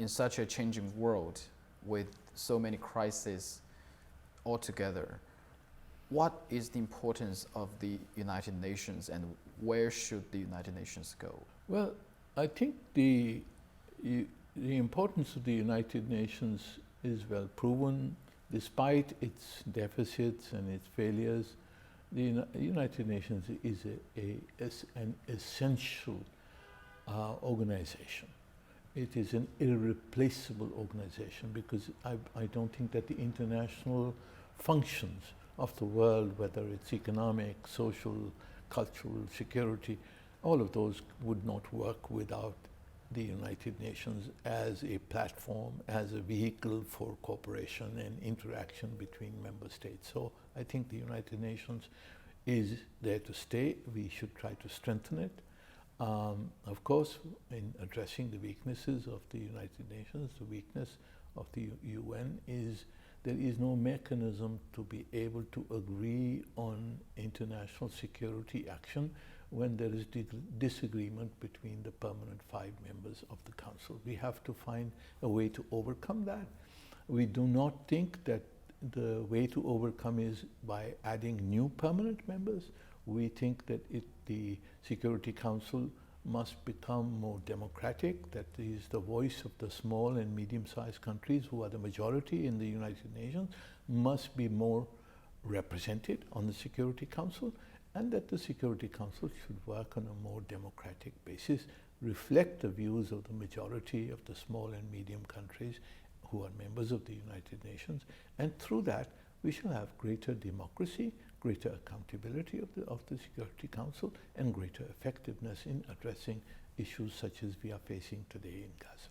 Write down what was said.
in such a changing world with so many crises altogether, what is the importance of the United Nations and where should the United Nations go? Well, I think the importance of the United Nations is well proven. Despite its deficits and its failures, the United Nations is an essential organization. It is an irreplaceable organization because I don't think that the international functions of the world, whether it's economic, social, cultural, security, all of those would not work without the United Nations as a platform, as a vehicle for cooperation and interaction between member states. So I think the United Nations is there to stay. We should try to strengthen it. Of course, in addressing the weaknesses of the United Nations, the weakness of the UN is there is no mechanism to be able to agree on international security action when there is disagreement between the permanent 5 members of the Council. We have to find a way to overcome that. We do not think that the way to overcome is by adding new permanent members. We think that the Security Council must become more democratic, that is the voice of the small and medium-sized countries who are the majority in the United Nations must be more represented on the Security Council, and that the Security Council should work on a more democratic basis, reflect the views of the majority of the small and medium countries who are members of the United Nations, and through that we shall have greater democracy, greater accountability of the Security Council, and greater effectiveness in addressing issues such as we are facing today in Gaza.